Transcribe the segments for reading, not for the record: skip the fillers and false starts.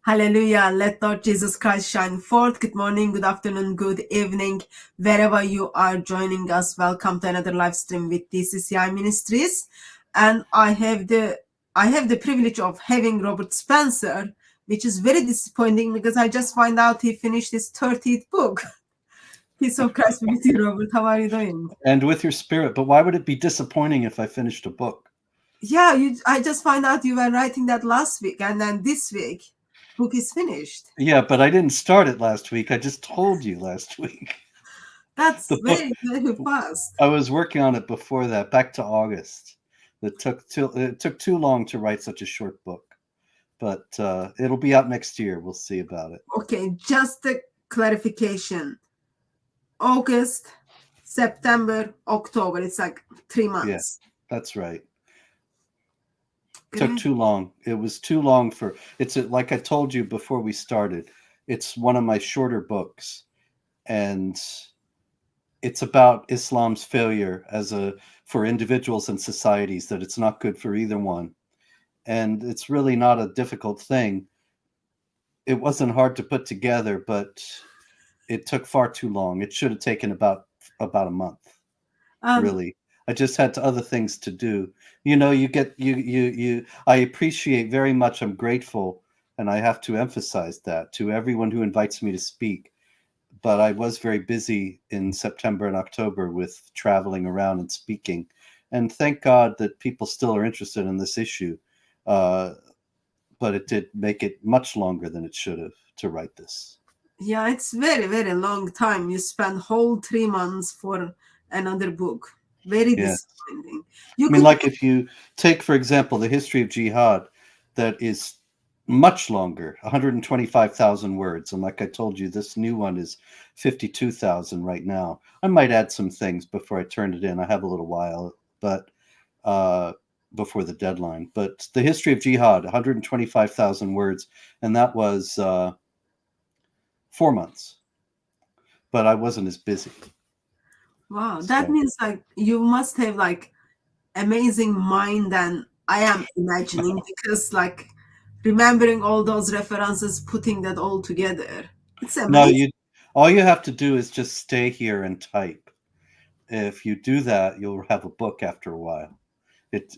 Hallelujah. Let Lord Jesus Christ shine forth. Good morning, good afternoon, good evening, wherever you are joining us. Welcome to another live stream with TCCI Ministries. And I have the privilege of having RobertSpencer, which is very disappointing because I just find out he finished his 30th book. Peace of Christ be with you, Robert. How are you doing? And with your spirit. But why would it be disappointing if I finished a book? Yeah, I just find out you were writing that last week, and then this week book is finished. Yeah, but I didn't start it last week. I just told you last week. That's The book, very, very fast. I was working on it before that, back to August. It took too long to write such a short book. But it'll be out next year. We'll see about it. Okay, just a clarification. August, September, October. It's like 3 months. Yeah, that's right. Took too long. It was too long for like I told you before we started, it's one of my shorter books, and it's about Islam's failure for individuals and societies, that it's not good for either one. And it's really not a difficult thing. It wasn't hard to put together, but it took far too long. It should have taken about a month. Really. I just had other things to do. You know, I appreciate very much, I'm grateful, and I have to emphasize that to everyone who invites me to speak. But I was very busy in September and October with traveling around and speaking. And thank God that people still are interested in this issue. But it did make it much longer than it should have to write this. Yeah, it's very, very long time. You spend whole 3 months for another book. Very disappointing. Like if you take, for example, the history of jihad, that is much longer, 125,000 words. And like I told you, this new one is 52,000 right now. I might add some things before I turn it in. I have a little while, but before the deadline. But the history of jihad, 125,000 words, and that was 4 months. But I wasn't as busy. Wow, that means like you must have like amazing mind than I am imagining, because like remembering all those references, putting that all together, it's amazing. No, all you have to do is just stay here and type. If you do that, you'll have a book after a while. You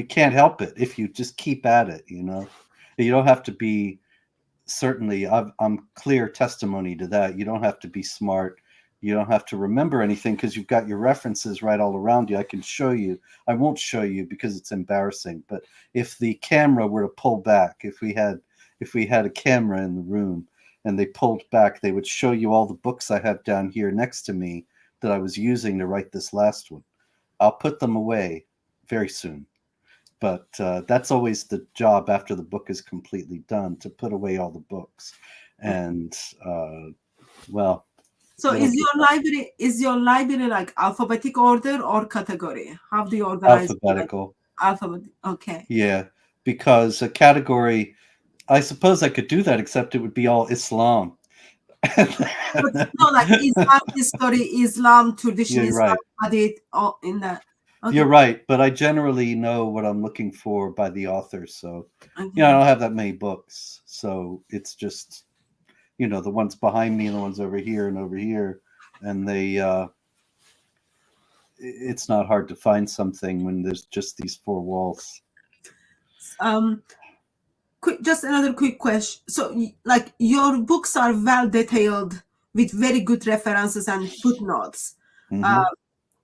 can't help it if you just keep at it. You know, you don't have to be. Certainly, I'm clear testimony to that. You don't have to be smart. You don't have to remember anything, because you've got your references right all around you. I can show you. I won't show you because it's embarrassing. But if the camera were to pull back, if we had a camera in the room and they pulled back, they would show you all the books I have down here next to me that I was using to write this last one. I'll put them away very soon. But that's always the job after the book is completely done, to put away all the books. And well. So is your library like alphabetic order or category? How do you organize? Alphabetical. Alphabet. Okay. Yeah, because a category, I suppose I could do that, except it would be all Islam. But no, like Islam history, Islam tradition, You're Islam right. hadith, all in that. Okay. You're right, but I generally know what I'm looking for by the author. So, I don't have that many books. So it's just, the ones behind me and the ones over here and over here. And it's not hard to find something when there's just these four walls. Just another quick question. So, like, your books are well detailed with very good references and footnotes.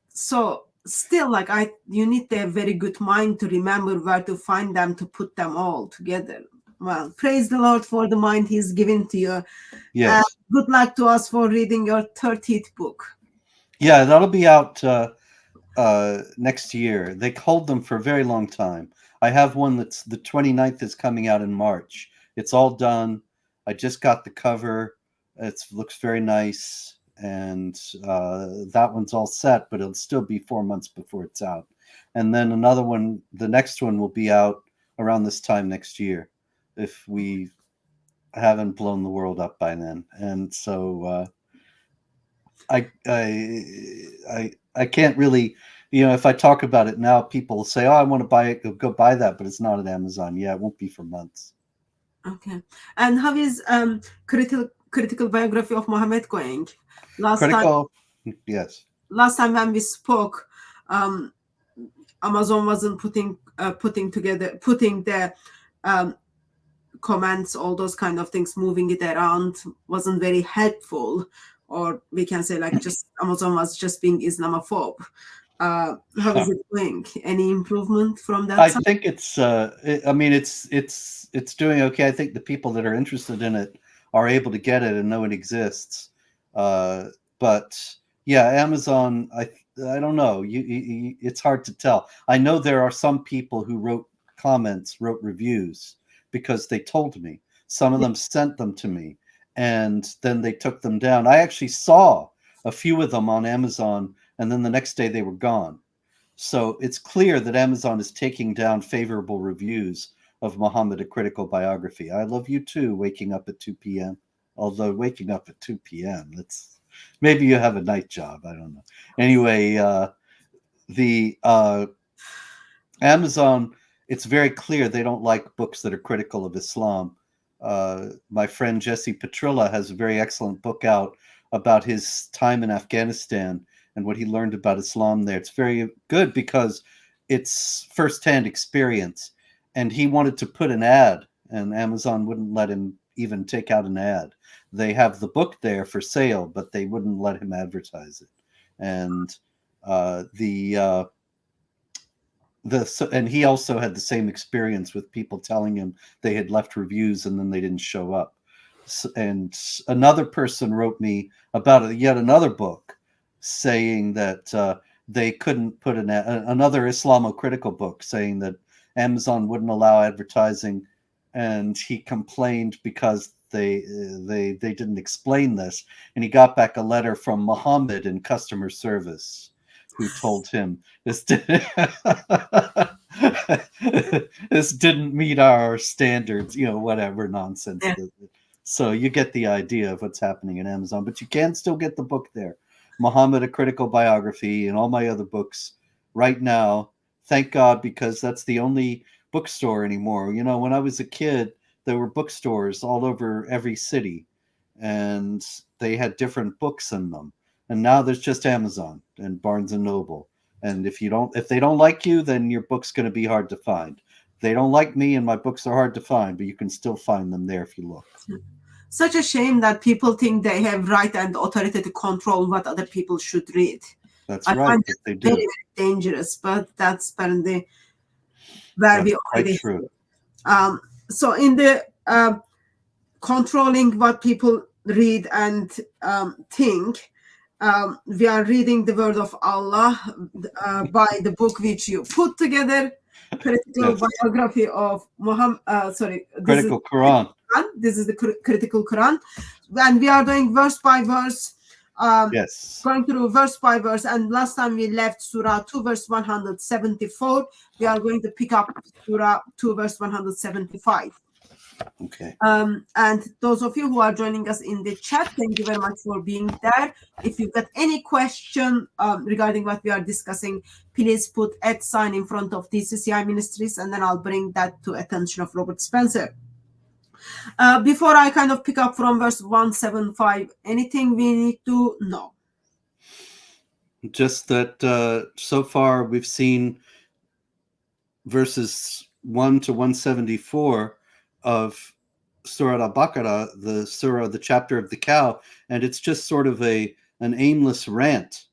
So still, like, you need a very good mind to remember where to find them, to put them all together. Well, praise the Lord for the mind He's given to you. Yes. Good luck to us for reading your 30th book. Yeah, that'll be out next year. They hold them for a very long time. I have one that's the 29th is coming out in March. It's all done. I just got the cover. It looks very nice. And that one's all set, but it'll still be 4 months before it's out. And then another one, the next one will be out around this time next year, if we haven't blown the world up by then. And so I can't really, if I talk about it now, people say, "Oh, I want to buy it. Go buy that," but it's not at Amazon. Yeah, it won't be for months. Okay. And how is critical biography of Muhammad going? Last time Critical, yes. when we spoke, um, Amazon wasn't putting the comments, all those kind of things, moving it around wasn't very helpful, or we can say like just Amazon was just being Islamophobe. How is it going? Any improvement from that I side? think I mean, it's doing okay. I think the people that are interested in it are able to get it and know it exists. But yeah, Amazon, I don't know. It's hard to tell. I know there are some people who wrote comments, wrote reviews because they told me. Some of them sent them to me, and then they took them down. I actually saw a few of them on Amazon, and then the next day they were gone. So it's clear that Amazon is taking down favorable reviews of Muhammad, a critical biography. I love you too, waking up at 2 p.m. Although waking up at 2 p.m., that's maybe you have a night job. I don't know. Anyway, the Amazon, it's very clear they don't like books that are critical of Islam. My friend Jesse Petrilla has a very excellent book out about his time in Afghanistan and what he learned about Islam there. It's very good because it's firsthand experience. And he wanted to put an ad, and Amazon wouldn't let him even take out an ad. They have the book there for sale, but they wouldn't let him advertise it. And and he also had the same experience with people telling him they had left reviews and then they didn't show up. And another person wrote me about yet another book saying that they couldn't put another Islamo-critical book saying that Amazon wouldn't allow advertising, and he complained because they didn't explain this, and he got back a letter from Muhammad in customer service who told him this this didn't meet our standards, whatever nonsense. Yeah. So you get the idea of what's happening in Amazon, but you can still get the book there. Muhammad, a critical biography, and all my other books right now. Thank God, because that's the only bookstore anymore. When I was a kid, there were bookstores all over every city, and they had different books in them. And now there's just Amazon and Barnes and Noble. And if they don't like you, then your book's going to be hard to find. They don't like me, and my books are hard to find, but you can still find them there if you look. Such a shame that people think they have right and authority to control what other people should read. That's I right. find That they it do. very, very dangerous, but that's apparently where we already. True. So in the controlling what people read and think, we are reading the word of Allah by the book which you put together, critical biography of Muhammad. Critical Quran. This is the critical Quran, and we are doing verse by verse. Yes. Going through verse by verse, and last time we left Surah 2 verse 174. We are going to pick up Surah 2 verse 175. Okay. And those of you who are joining us in the chat, thank you very much for being there. If you've got any question regarding what we are discussing, please put @ in front of TCCI Ministries, and then I'll bring that to attention of Robert Spencer. Before I kind of pick up from verse 175, anything we need to know? Just that so far we've seen verses 1 to 174 of Surah al-Bakara, the chapter of the cow, and it's just sort of an aimless rant,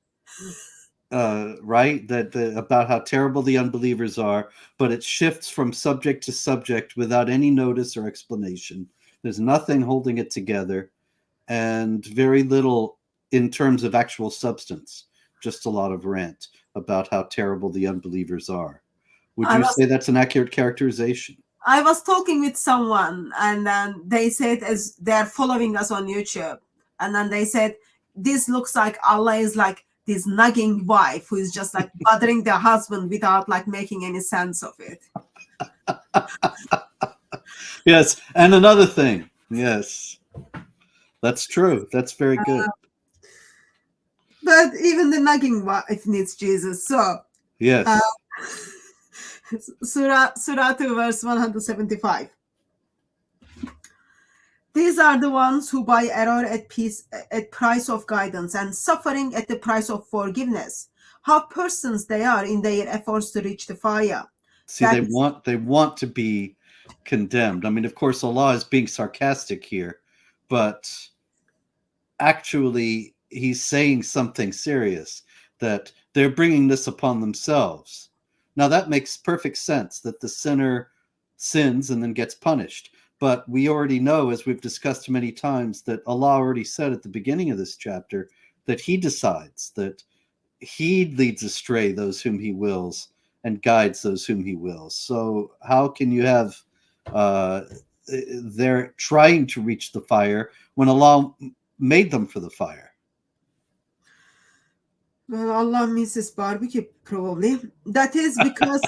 right? About how terrible the unbelievers are, but it shifts from subject to subject without any notice or explanation. There's nothing holding it together, and very little in terms of actual substance. Just a lot of rant about how terrible the unbelievers are. Would you say that's an accurate characterization? I was talking with someone, and then they said, as they're following us on YouTube, and then they said, this looks like Allah is like this nagging wife who is just like bothering their husband without like making any sense of it. Yes, and another thing, yes, that's true. That's very good. But even the nagging wife needs Jesus. So yes. Surah 2 verse 175. These are the ones who buy error at price of guidance and suffering at the price of forgiveness. How persons they are in their efforts to reach the fire. See, they want to be condemned. I mean, of course, Allah is being sarcastic here, but actually he's saying something serious, that they're bringing this upon themselves. Now that makes perfect sense, that the sinner sins and then gets punished. But we already know, as we've discussed many times, that Allah already said at the beginning of this chapter that he decides, that he leads astray those whom he wills and guides those whom he wills. So how can you have they're trying to reach the fire when Allah made them for the fire? Well, Allah misses barbecue, probably. That is because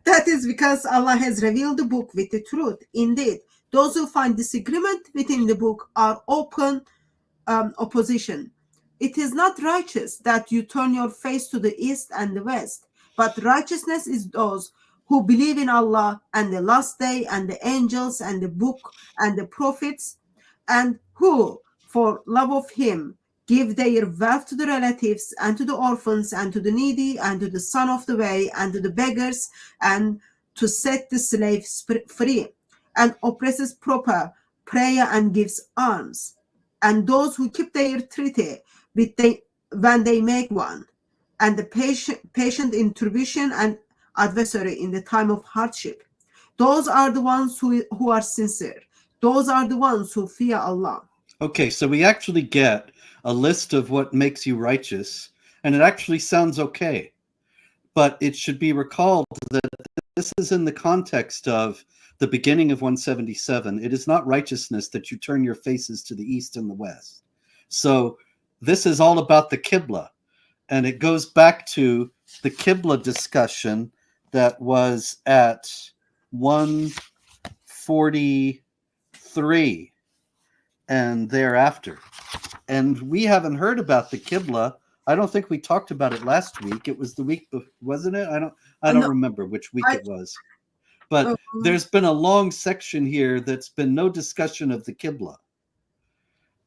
that is because Allah has revealed the book with the truth. Indeed, those who find disagreement within the book are open opposition. It is not righteous that you turn your face to the east and the west, but righteousness is those who believe in Allah and the last day and the angels and the book and the prophets, and who, for love of him, give their wealth to the relatives and to the orphans and to the needy and to the son of the way and to the beggars, and to set the slaves free, and oppresses proper prayer and gives alms, and those who keep their treaty when they make one, and the patient in tribulation and adversary in the time of hardship. Those are the ones who are sincere. Those are the ones who fear Allah. Okay, so we actually get a list of what makes you righteous, and it actually sounds okay. But it should be recalled that this is in the context of the beginning of 177. It is not righteousness that you turn your faces to the east and the west. So this is all about the Qibla, and it goes back to the Qibla discussion that was at 143 and thereafter. And we haven't heard about the Qibla. I don't think we talked about it last week. It was the week, wasn't it? I don't remember which week it was. But there's been a long section here that's been no discussion of the Qibla.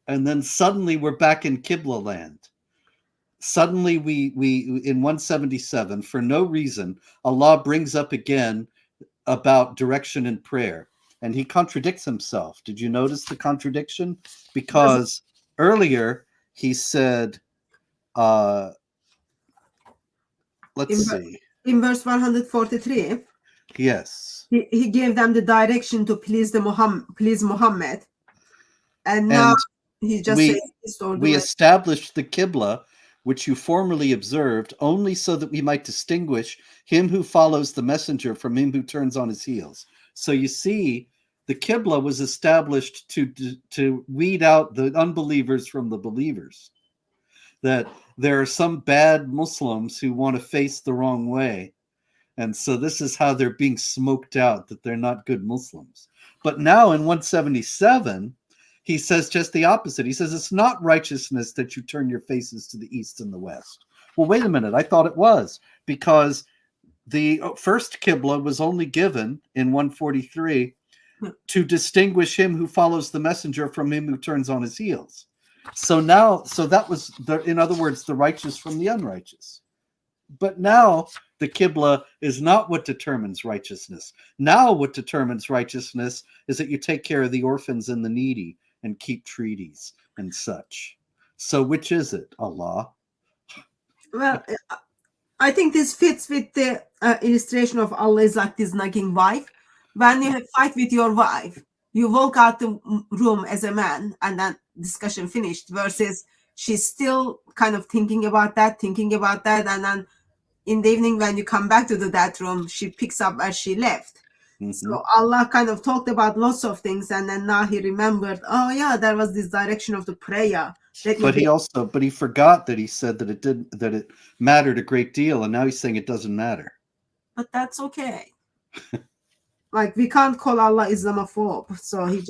And then suddenly we're back in Qibla land. Suddenly we in 177, for no reason, Allah brings up again about direction in prayer. And he contradicts himself. Did you notice the contradiction? Because earlier he said, let's see. In verse 143, yes, he gave them the direction to please Muhammad, and now he just says, we established the Qibla, which you formerly observed, only so that we might distinguish him who follows the messenger from him who turns on his heels. So you see, the Qibla was established to weed out the unbelievers from the believers. That there are some bad Muslims who want to face the wrong way. And so this is how they're being smoked out, that they're not good Muslims. But now in 177, he says just the opposite. He says it's not righteousness that you turn your faces to the east and the west. Well, wait a minute. I thought it was, because the first Qibla was only given in 143 to distinguish him who follows the messenger from him who turns on his heels. So that was, in other words, the righteous from the unrighteous. But now the Qibla is not what determines righteousness. Now what determines righteousness is that you take care of the orphans and the needy and keep treaties and such. So which is it, Allah? Well, I think this fits with the illustration of Allah is like this nagging wife. When you have fight with your wife, you walk out the room as a man and then discussion finished, versus she's still kind of thinking about that, and then in the evening when you come back to that room, she picks up where she left. Mm-hmm. So Allah kind of talked about lots of things, and then now he remembered, oh yeah, there was this direction of the prayer. But he forgot that he said that it mattered a great deal, and now he's saying it doesn't matter. But that's okay. Like, we can't call Allah Islamophobe, so he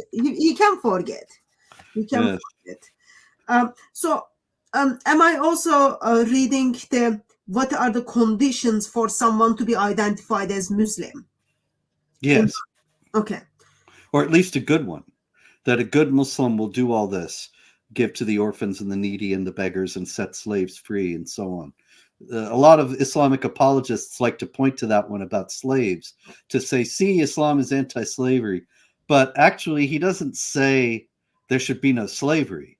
can forget. He can forget. Am I also reading what are the conditions for someone to be identified as Muslim? Yes. Okay. Or at least a good one. that a good Muslim will do all this, give to the orphans and the needy and the beggars and set slaves free and so on. A lot of Islamic apologists like to point to that one about slaves to say, see, Islam is anti-slavery. But actually, he doesn't say there should be no slavery.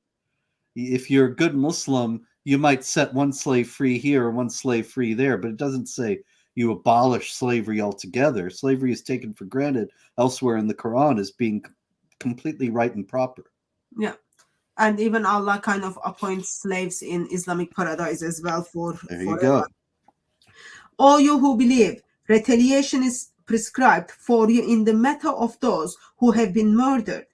If you're a good Muslim, you might set one slave free here or one slave free there, but it doesn't say you abolish slavery altogether. Slavery is taken for granted elsewhere in the Quran as being completely right and proper. Yeah. And even Allah kind of appoints slaves in Islamic paradise as well for There you forever. go. All you who believe, retaliation is prescribed for you in the matter of those who have been murdered.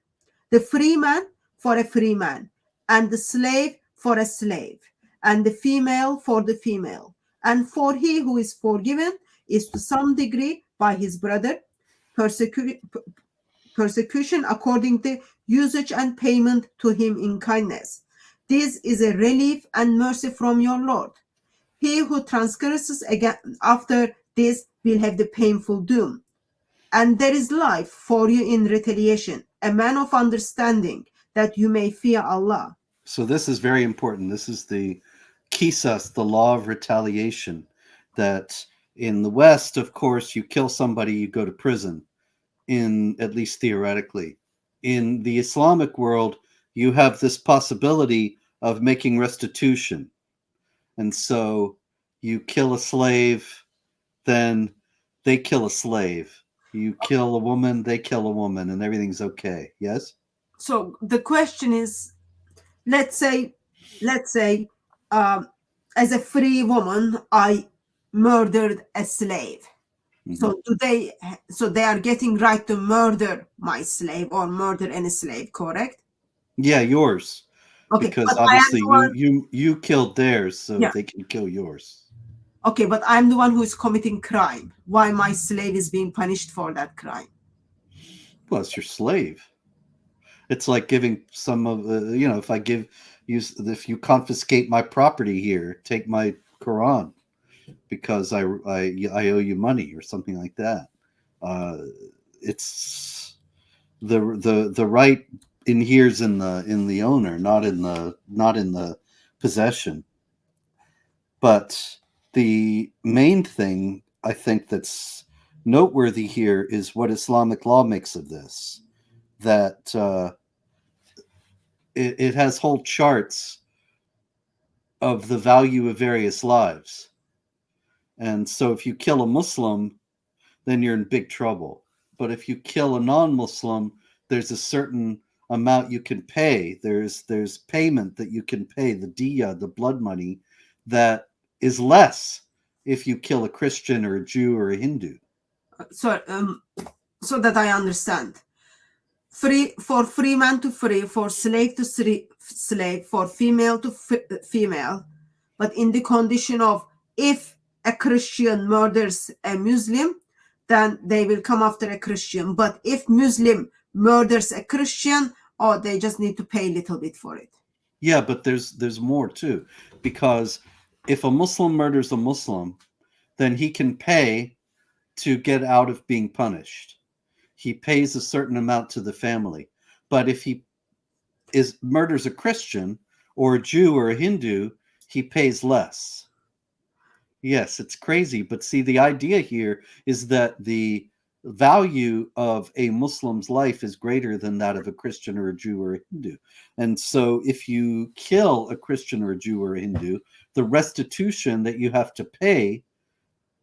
The free man for a free man, and the slave for a slave, and the female for the female. And for he who is forgiven is to some degree by his brother, persecution according to usage and payment to him in kindness. This is a relief and mercy from your Lord. He who transgresses again after this will have the painful doom. And there is life for you in retaliation, a man of understanding, that you may fear Allah. So this is very important. This is the qisas, the law of retaliation, that in the West, of course, you kill somebody, you go to prison, in at least theoretically. In the Islamic world, you have this possibility of making restitution. And so you kill a slave, then they kill a slave. You kill a woman, they kill a woman, and everything's okay. Yes? So the question is, let's say, as a free woman, I murdered a slave. Mm-hmm. So they are getting right to murder my slave or murder any slave, correct? Yeah, yours. Okay, Because but obviously you killed theirs, so Yeah. they can kill yours. Okay, but I'm the one who is committing crime. Why my slave is being punished for that crime? Well, it's your slave. It's like giving some of the, if I give you, if you confiscate my property here, take my Quran because I owe you money or something like that. It's the right inheres in the owner, not in the possession. But the main thing I think that's noteworthy here is what Islamic law makes of this. That it has whole charts of the value of various lives. And so if you kill a Muslim, then you're in big trouble. But if you kill a non-Muslim, there's a certain amount you can pay. There's payment that you can pay, the diya, the blood money, that is less if you kill a Christian or a Jew or a Hindu. So that I understand. For free man to free, for slave to slave, for female to female, but in the condition of if a Christian murders a Muslim, then they will come after a Christian. But if Muslim murders a Christian, they just need to pay a little bit for it. Yeah, but there's more too, because if a Muslim murders a Muslim, then he can pay to get out of being punished. He pays a certain amount to the family. But if he murders a Christian or a Jew or a Hindu, he pays less. Yes, it's crazy. But see, the idea here is that the value of a Muslim's life is greater than that of a Christian or a Jew or a Hindu. And so if you kill a Christian or a Jew or a Hindu, the restitution that you have to pay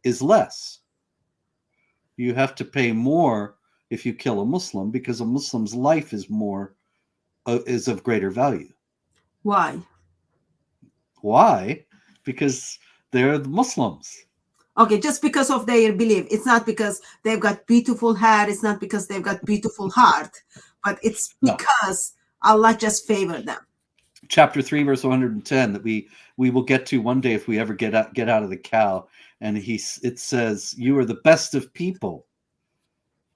is less. You have to pay more if you kill a Muslim, because a Muslim's life is is of greater value. Why? Why? Because they're the Muslims. Okay, just because of their belief. It's not because they've got beautiful hair. It's not because they've got beautiful heart, but it's because Allah just favored them. Chapter 3, verse 110, that we will get to one day if we ever get out of the cow. And it says, you are the best of people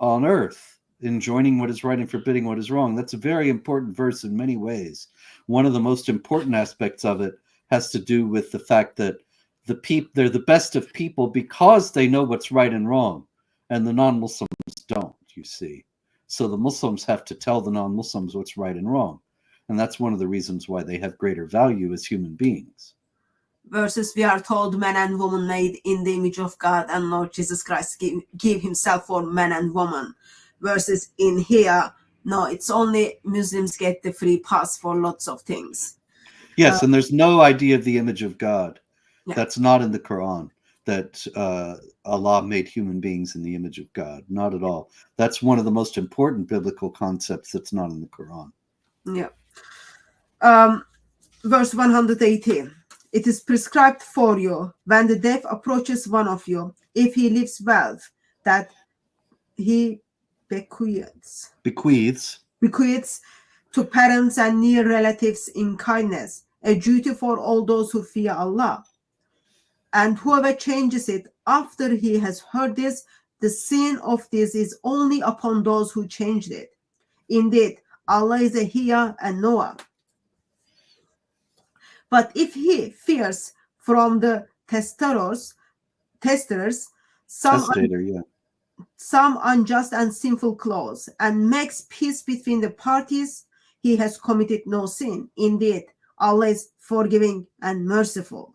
on earth, enjoining what is right and forbidding what is wrong. That's a very important verse in many ways. One of the most important aspects of it has to do with the fact that they're the best of people because they know what's right and wrong, and the non-Muslims don't, you see. So the Muslims have to tell the non-Muslims what's right and wrong. And that's one of the reasons why they have greater value as human beings. Versus we are told man and woman made in the image of God, and Lord Jesus Christ give himself for man and woman. Versus in here, no, it's only Muslims get the free pass for lots of things. Yes, and there's no idea of the image of God. Yeah. That's not in the Quran, that Allah made human beings in the image of God. Not at all. That's one of the most important biblical concepts that's not in the Quran. Yeah. Verse 118. It is prescribed for you when the death approaches one of you, if he lives well, that he bequeaths to parents and near relatives in kindness, a duty for all those who fear Allah. And whoever changes it after he has heard this, the sin of this is only upon those who changed it. Indeed, Allah is a hearer and knower. But if he fears from the testers, some unjust and sinful clause, and makes peace between the parties, he has committed no sin. Indeed, Allah is forgiving and merciful.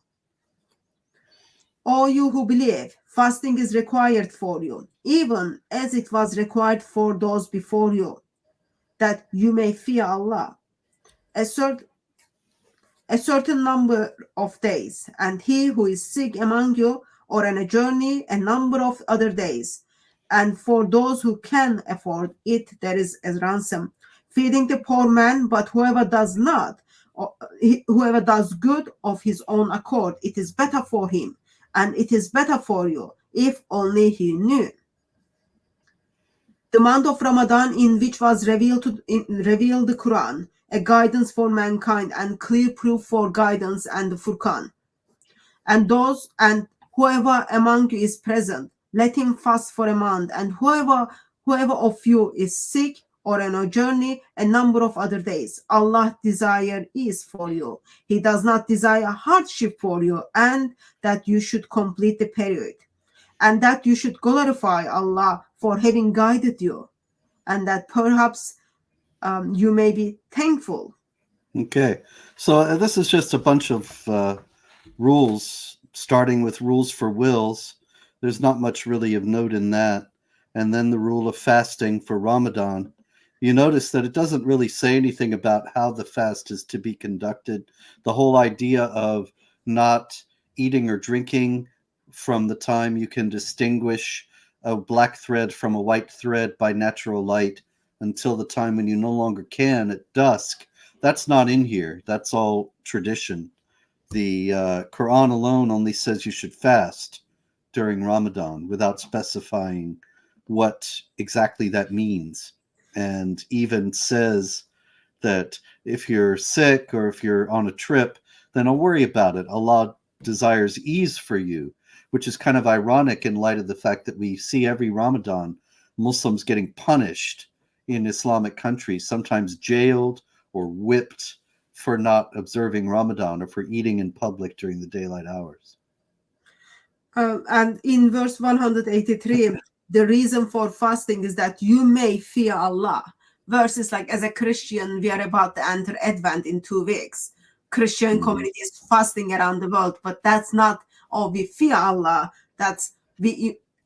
O you who believe, fasting is required for you, even as it was required for those before you, that you may fear Allah. A certain number of days, and he who is sick among you or on a journey, a number of other days. And for those who can afford it, there is a ransom. Feeding the poor man, but whoever does good of his own accord, it is better for him, and it is better for you, if only he knew. The month of Ramadan, in which was revealed the Quran, a guidance for mankind and clear proof for guidance, and the Furqan. And whoever among you is present, let him fast for a month, and whoever of you is sick or on a journey, a number of other days. Allah's desire is for you. He does not desire hardship for you, and that you should complete the period, and that you should glorify Allah for having guided you, and that perhaps you may be thankful. Okay, so this is just a bunch of rules, starting with rules for wills. There's not much really of note in that. And then the rule of fasting for Ramadan. You notice that it doesn't really say anything about how the fast is to be conducted. The whole idea of not eating or drinking from the time you can distinguish a black thread from a white thread by natural light until the time when you no longer can at dusk. That's not in here. That's all tradition. The Quran alone only says you should fast during Ramadan without specifying what exactly that means, and even says that if you're sick or if you're on a trip, then don't worry about it. Allah desires ease for you, which is kind of ironic in light of the fact that we see every Ramadan Muslims getting punished in Islamic countries, sometimes jailed or whipped for not observing Ramadan or for eating in public during the daylight hours. And in verse 183, the reason for fasting is that you may fear Allah. Verses like, as a Christian, we are about to enter Advent in 2 weeks. Christian community is fasting around the world, but that's not, we fear Allah. That's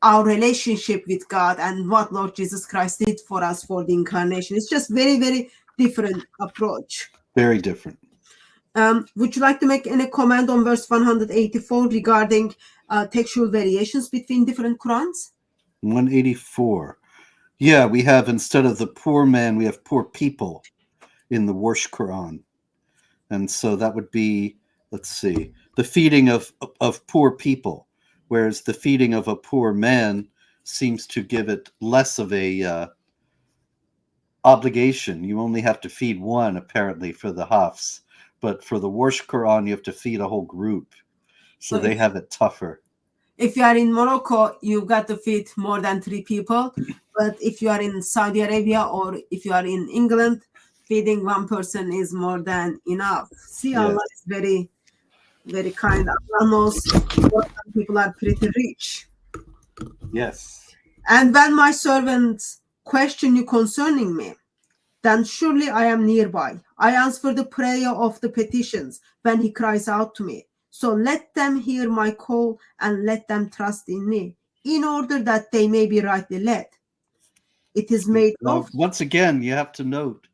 our relationship with God and what Lord Jesus Christ did for us for the incarnation. It's just very, very different approach. Very different. Would you like to make any comment on verse 184 regarding textual variations between different Qurans? 184. Yeah, we have, instead of the poor man, we have poor people in the Warsh Quran. And so that would be, let's see, the feeding of poor people, whereas the feeding of a poor man seems to give it less of a obligation. You only have to feed one, apparently, for the Hafs. But for the Warsh Quran, you have to feed a whole group. So they have it tougher. If you are in Morocco, you've got to feed more than 3 people. But if you are in Saudi Arabia or if you are in England, feeding 1 person is more than enough. See, Allah is very, very kind. Allah knows people are pretty rich. Yes. And when my servant question you concerning me, then surely I am nearby. I answer the prayer of the petitions when he cries out to me. So let them hear my call and let them trust in me, in order that they may be rightly led. It is made Now, once again, you have to note,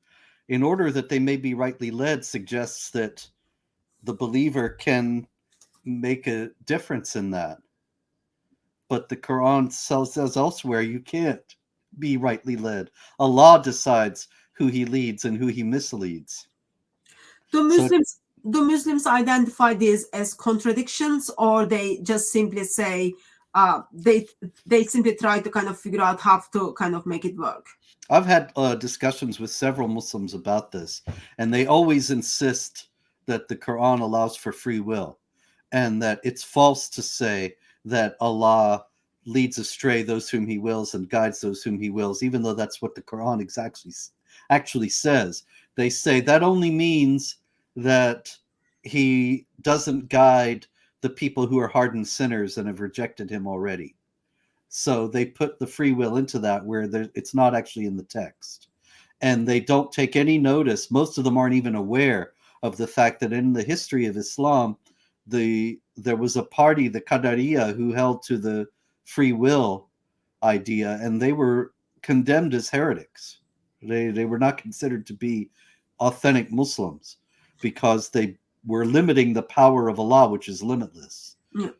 in order that they may be rightly led suggests that the believer can make a difference in that. But the Quran says elsewhere you can't be rightly led. Allah decides who he leads and who he misleads. Do Muslims identify these as contradictions, or they just simply say they simply try to kind of figure out how to kind of make it work? I've had discussions with several Muslims about this, and they always insist that the Quran allows for free will, and that it's false to say that Allah leads astray those whom he wills and guides those whom he wills, even though that's what the Quran actually says. They say that only means that he doesn't guide the people who are hardened sinners and have rejected him already. So they put the free will into that where it's not actually in the text. And they don't take any notice. Most of them aren't even aware of the fact that in the history of Islam, there was a party, the Qadariya, who held to the free will idea, and they were condemned as heretics. They were not considered to be authentic Muslims because they were limiting the power of Allah, which is limitless. Yeah.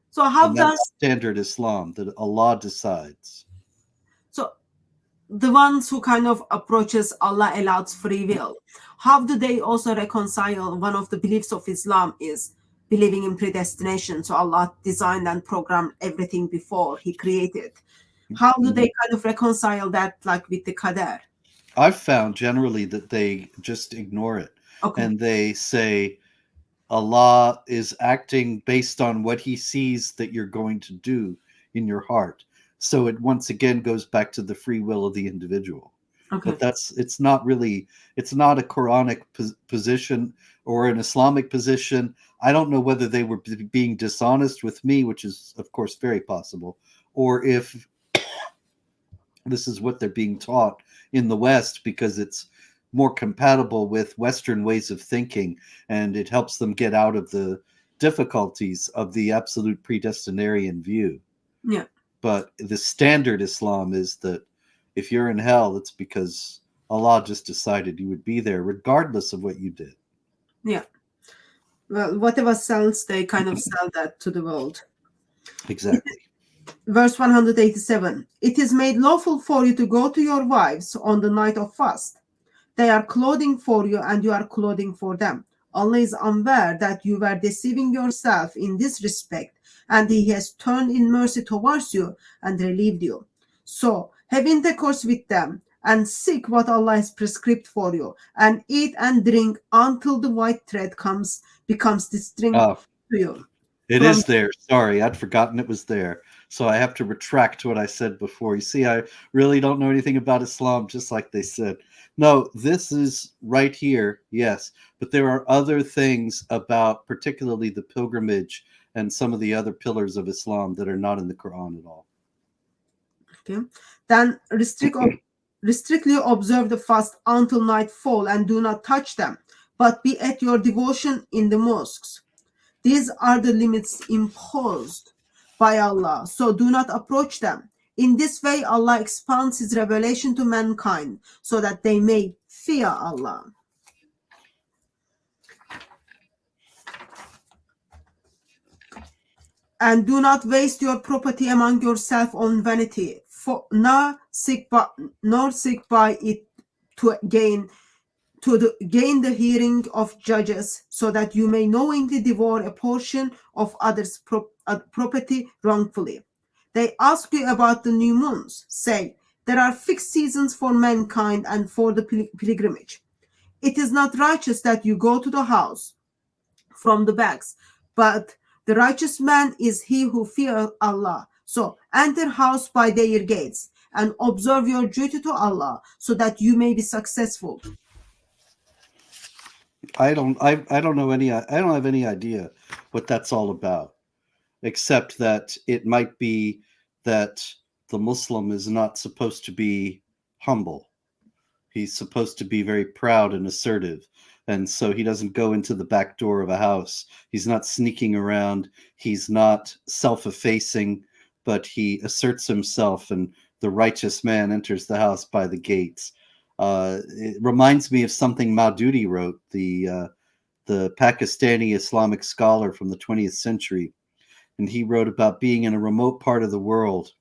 So how and does that's standard Islam, that Allah decides? So the ones who kind of approaches Allah allows free will, how do they also reconcile one of the beliefs of Islam is believing in predestination? So Allah designed and programmed everything before he created. How do they kind of reconcile that, like with the qadar? I've found generally that they just ignore it. Okay. And they say Allah is acting based on what he sees that you're going to do in your heart. So it once again goes back to the free will of the individual. Okay. But it's not a Quranic position or an Islamic position. I don't know whether they were being dishonest with me, which is of course very possible, or if this is what they're being taught in the West because it's more compatible with Western ways of thinking, and it helps them get out of the difficulties of the absolute predestinarian view. Yeah. But the standard Islam is that if you're in hell, it's because Allah just decided you would be there regardless of what you did. Yeah. Well, whatever sells, they kind of sell that to the world. Exactly. Verse 187. It is made lawful for you to go to your wives on the night of fast. They are clothing for you and you are clothing for them. Allah is unaware that you were deceiving yourself in this respect, and he has turned in mercy towards you and relieved you. So have intercourse with them and seek what Allah has prescribed for you, and eat and drink until the white thread becomes distinct to you. It is there. Sorry, I'd forgotten it was there. So I have to retract what I said before. You see, I really don't know anything about Islam, just like they said. No, this is right here, yes. But there are other things about particularly the pilgrimage and some of the other pillars of Islam that are not in the Quran at all. Okay. Then strictly observe the fast until nightfall and do not touch them, but be at your devotion in the mosques. These are the limits imposed by Allah, so do not approach them. In this way, Allah expands his revelation to mankind so that they may fear Allah. And do not waste your property among yourself on vanity, nor seek by it to gain the hearing of judges, so that you may knowingly devour a portion of others' property wrongfully. They ask you about the new moons. Say, there are fixed seasons for mankind and for the pilgrimage. It is not righteous that you go to the house from the backs, but the righteous man is he who fears Allah. So enter house by their gates and observe your duty to Allah so that you may be successful. I don't have any idea what that's all about, except that it might be that the Muslim is not supposed to be humble. He's supposed to be very proud and assertive. And so he doesn't go into the back door of a house. He's not sneaking around. He's not self-effacing, but he asserts himself, and the righteous man enters the house by the gates. It reminds me of something Maududi wrote, the Pakistani Islamic scholar from the 20th century. And he wrote about being in a remote part of the world.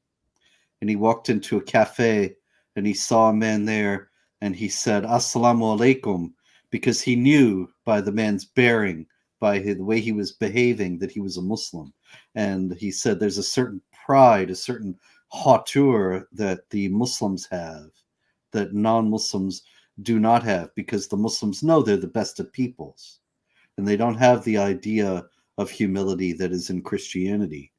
And he walked into a cafe and he saw a man there, and he said, "Assalamu alaikum," because he knew by the man's bearing, by the way he was behaving, that he was a Muslim. And he said there's a certain pride, a certain hauteur that the Muslims have that non-Muslims do not have, because the Muslims know they're the best of peoples. And they don't have the idea of humility that is in Christianity.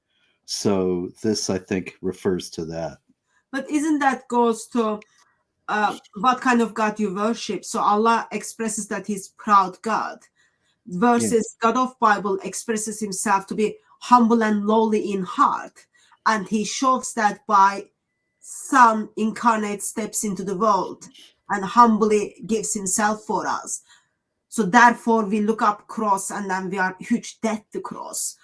So this, I think, refers to that. But isn't that goes to what kind of God you worship? So Allah expresses that he's proud God, versus God of Bible expresses himself to be humble and lowly in heart. And he shows that by Son incarnate steps into the world and humbly gives himself for us. So therefore we look up cross and then we are huge debt to cross.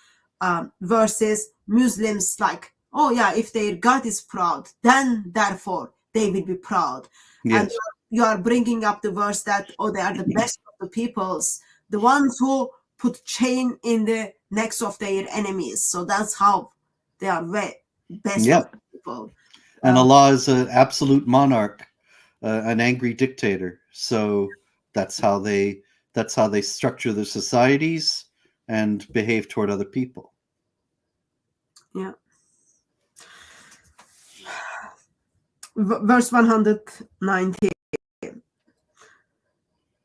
Versus Muslims like, oh yeah, if their God is proud, then therefore they will be proud. Yes. And you are bringing up the verse that, oh, they are the best of the peoples, the ones who put chain in the necks of their enemies. So that's how they are best of the people. And Allah is an absolute monarch, an angry dictator. So that's how they structure their societies and behave toward other people. Yeah. Verse 190.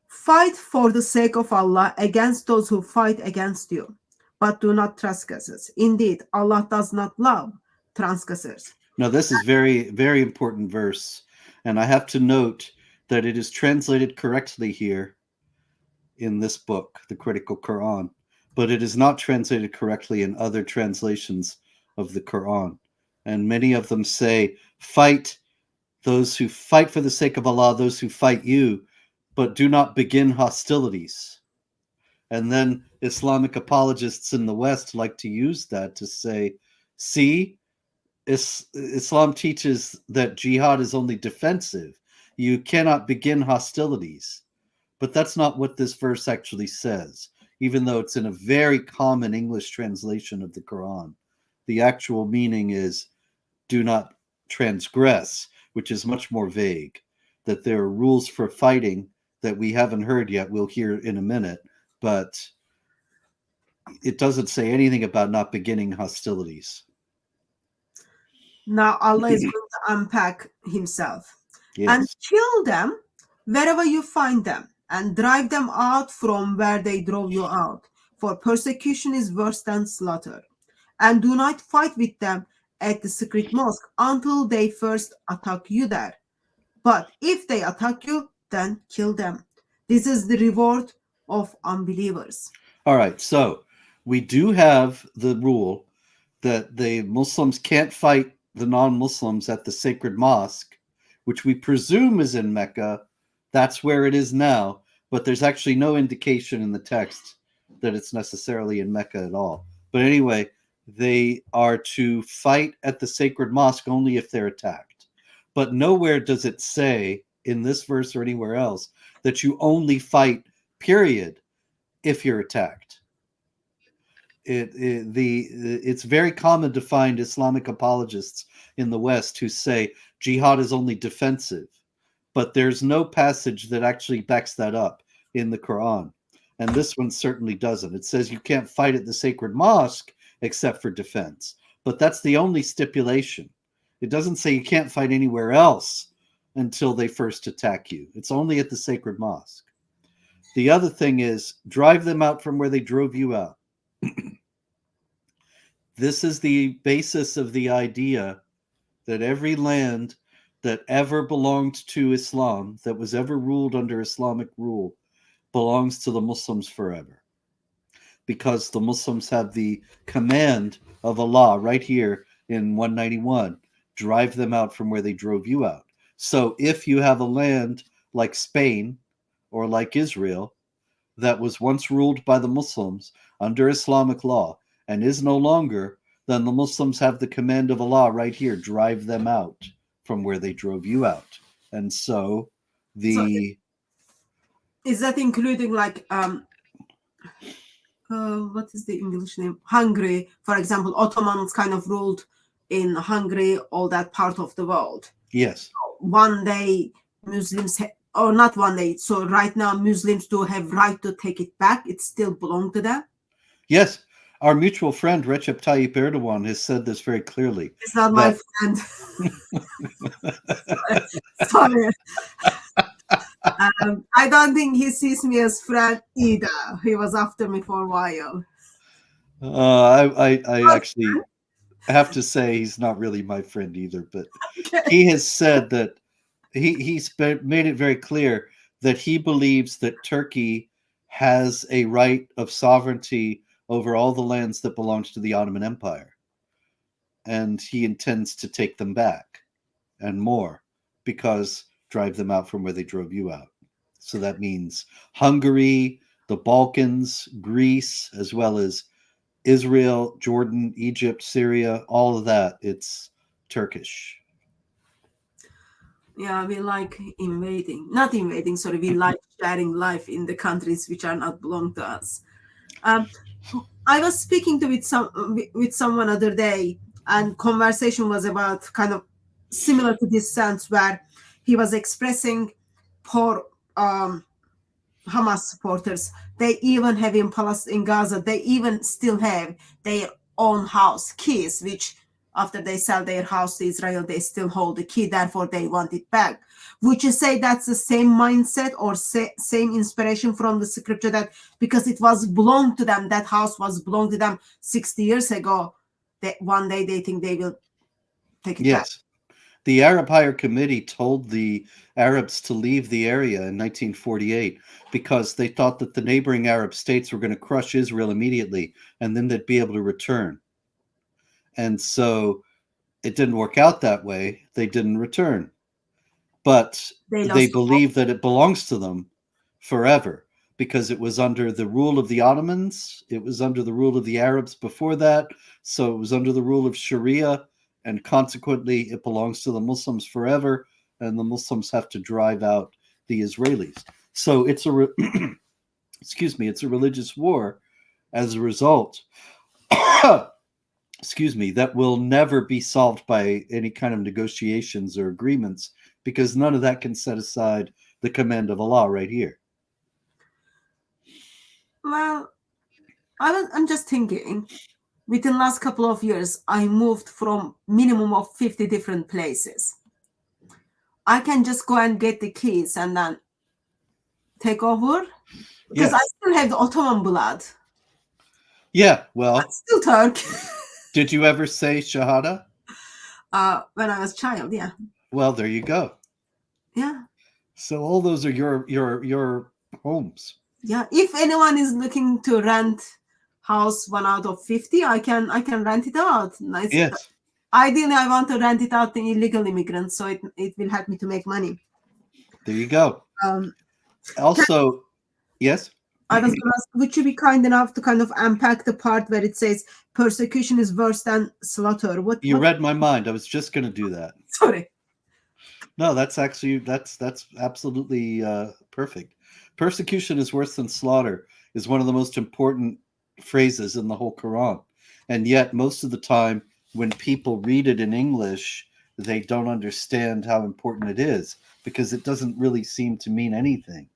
Fight for the sake of Allah against those who fight against you, but do not transgress. Indeed, Allah does not love transgressors. Now, this is very, very important verse, and I have to note that it is translated correctly here in this book, the Critical Quran, but it is not translated correctly in other translations of the Quran. And many of them say, fight those who fight for the sake of Allah, those who fight you, but do not begin hostilities. And then Islamic apologists in the West like to use that to say, see, Islam teaches that jihad is only defensive. You cannot begin hostilities. But that's not what this verse actually says, even though it's in a very common English translation of the Quran. The actual meaning is do not transgress, which is much more vague, that there are rules for fighting that we haven't heard yet. We'll hear in a minute, but it doesn't say anything about not beginning hostilities. Now Allah is going to unpack himself. Yes. And kill them wherever you find them, and drive them out from where they drove you out, for persecution is worse than slaughter. And do not fight with them at the secret mosque until they first attack you there. But if they attack you, then kill them. This is the reward of unbelievers. All right, so we do have the rule that the Muslims can't fight the non-Muslims at the sacred mosque, which we presume is in Mecca. That's where it is now, but there's actually no indication in the text that it's necessarily in Mecca at all. But anyway, they are to fight at the sacred mosque only if they're attacked. But nowhere does it say in this verse or anywhere else that you only fight, period, if you're attacked. It's very common to find Islamic apologists in the West who say jihad is only defensive, but there's no passage that actually backs that up in the Quran. And this one certainly doesn't. It says you can't fight at the sacred mosque except for defense, but that's the only stipulation. It doesn't say you can't fight anywhere else until they first attack you. It's only at the sacred mosque. The other thing is drive them out from where they drove you out. This is the basis of the idea that every land that ever belonged to Islam, that was ever ruled under Islamic rule, belongs to the Muslims forever. Because the Muslims have the command of Allah right here in 191, drive them out from where they drove you out. So if you have a land like Spain or like Israel that was once ruled by the Muslims under Islamic law and is no longer, then the Muslims have the command of Allah right here, drive them out from where they drove you out. And so the... Is that including like what is the English name? Hungary, for example, Ottomans kind of ruled in Hungary, all that part of the world. Yes. One day Muslims, or not one day, so right now Muslims do have right to take it back. It still belongs to them. Yes. Our mutual friend Recep Tayyip Erdogan has said this very clearly. It's not my friend. Sorry. I don't think he sees me as friend either. He was after me for a while. I actually have to say he's not really my friend either, but he has said that he's made it very clear that he believes that Turkey has a right of sovereignty over all the lands that belongs to the Ottoman Empire. And he intends to take them back and more, because drive them out from where they drove you out. So that means Hungary, the Balkans, Greece, as well as Israel, Jordan, Egypt, Syria, all of that, it's Turkish. Yeah, we like not invading, sorry, we like sharing life in the countries which are not belong to us. I was speaking with someone other day, and conversation was about kind of similar to this sense, where he was expressing poor Hamas supporters. They even have in Gaza, they even still have their own house keys, which after they sell their house to Israel, they still hold the key, therefore they want it back. Would you say that's the same mindset or same inspiration from the scripture, that because it was belonged to them, that house was belonged to them 60 years ago, that one day they think they will take it back? Yes. The Arab Higher Committee told the Arabs to leave the area in 1948 because they thought that the neighboring Arab states were going to crush Israel immediately, and then they'd be able to return. And so it didn't work out that way. They didn't return. But they believe that it belongs to them forever, because it was under the rule of the Ottomans. It was under the rule of the Arabs before that. So it was under the rule of Sharia. And consequently, it belongs to the Muslims forever, and the Muslims have to drive out the Israelis. So it's it's a religious war as a result, that will never be solved by any kind of negotiations or agreements, because none of that can set aside the command of Allah right here. Well, I'm just thinking, within the last couple of years, I moved from minimum of 50 different places. I can just go and get the keys and then take over, because I still have the Ottoman blood. Yeah, well, I'm still Turk. Did you ever say Shahada? When I was a child, yeah. Well, there you go. Yeah. So all those are your homes. Yeah. If anyone is looking to rent house 1 out of 50, I can rent it out. Nice. Yes. Ideally, I want to rent it out to illegal immigrants, so it will help me to make money. There you go. Also, yes? I was going to ask, would you be kind enough to kind of unpack the part where it says persecution is worse than slaughter? You read my mind. I was just going to do that. Sorry. No, that's absolutely perfect. Persecution is worse than slaughter is one of the most important phrases in the whole Quran. And yet, most of the time, when people read it in English, they don't understand how important it is, because it doesn't really seem to mean anything.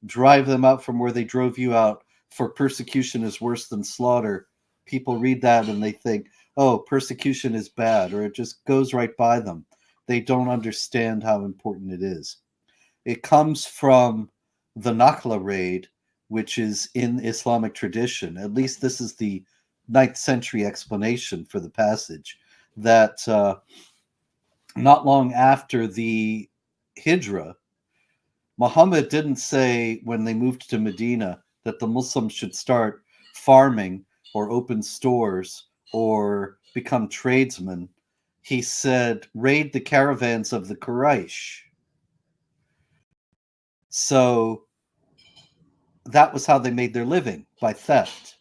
Drive them out from where they drove you out, for persecution is worse than slaughter. People read that and they think, oh, persecution is bad, or it just goes right by them. They don't understand how important it is. It comes from the Nakhla raid, which is in Islamic tradition. At least this is the 9th century explanation for the passage, that not long after the Hijrah, Muhammad didn't say, when they moved to Medina, that the Muslims should start farming or open stores or become tradesmen. he said, raid the caravans of the Quraysh. So that was how they made their living, by theft.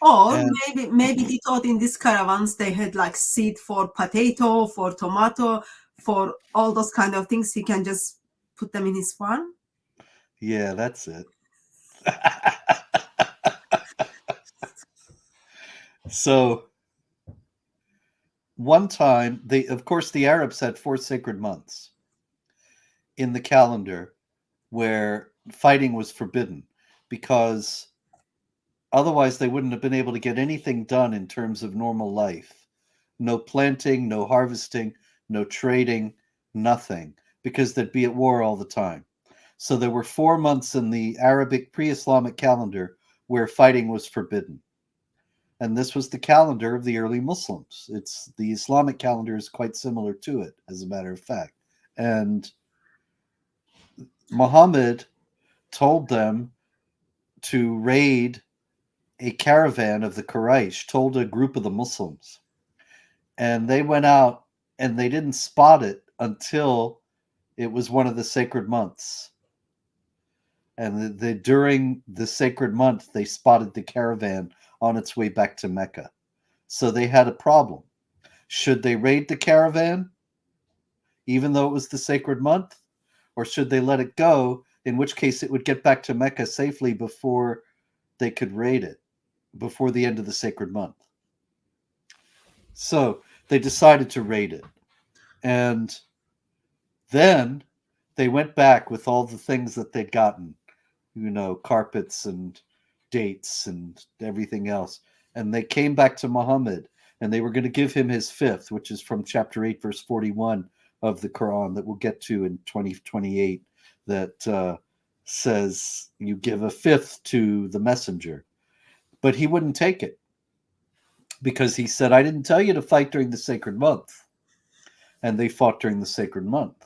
Or And maybe he thought in these caravans they had like seed for potato, for tomato, for all those kind of things. He can just put them in his farm. yeah, that's it. So one time, of course, the Arabs had 4 sacred months in the calendar where fighting was forbidden, because otherwise they wouldn't have been able to get anything done in terms of normal life. No planting, no harvesting, no trading, nothing, because they'd be at war all the time. So there were 4 months in the Arabic pre-Islamic calendar where fighting was forbidden. And this was the calendar of the early Muslims. The Islamic calendar is quite similar to it, as a matter of fact. And Muhammad told them to raid a caravan of the Quraysh, told a group of the Muslims. And they went out and they didn't spot it until it was one of the sacred months. And during the sacred month, they spotted the caravan on its way back to Mecca. So they had a problem. Should they raid the caravan, even though it was the sacred month? Or should they let it go, in which case it would get back to Mecca safely before they could raid it, before the end of the sacred month? So they decided to raid it. And then they went back with all the things that they'd gotten, carpets and dates and everything else. And they came back to Muhammad, and they were going to give him his fifth, which is from chapter 8, verse 41 of the Quran that we'll get to in 2028, that says you give a fifth to the messenger. But he wouldn't take it, because he said, I didn't tell you to fight during the sacred month. And they fought during the sacred month.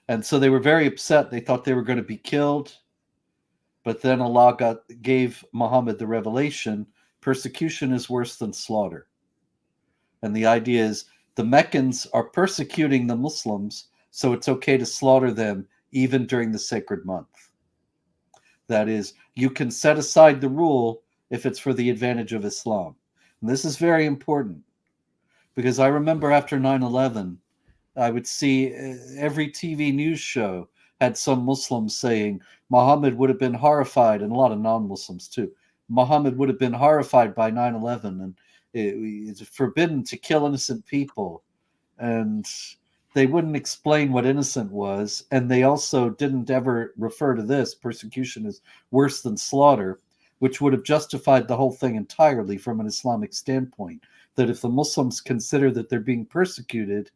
And so they were very upset. They thought they were going to be killed. But then Allah gave Muhammad the revelation, persecution is worse than slaughter. And the idea is the Meccans are persecuting the Muslims, so it's okay to slaughter them even during the sacred month. That is, you can set aside the rule if it's for the advantage of Islam. And this is very important, because I remember after 9/11, I would see every TV news show had some Muslims saying Muhammad would have been horrified, and a lot of non-Muslims too. Muhammad would have been horrified by 9/11, and it's forbidden to kill innocent people. And they wouldn't explain what innocent was, and they also didn't ever refer to this, persecution is worse than slaughter, which would have justified the whole thing entirely from an Islamic standpoint, that if the Muslims consider that they're being persecuted,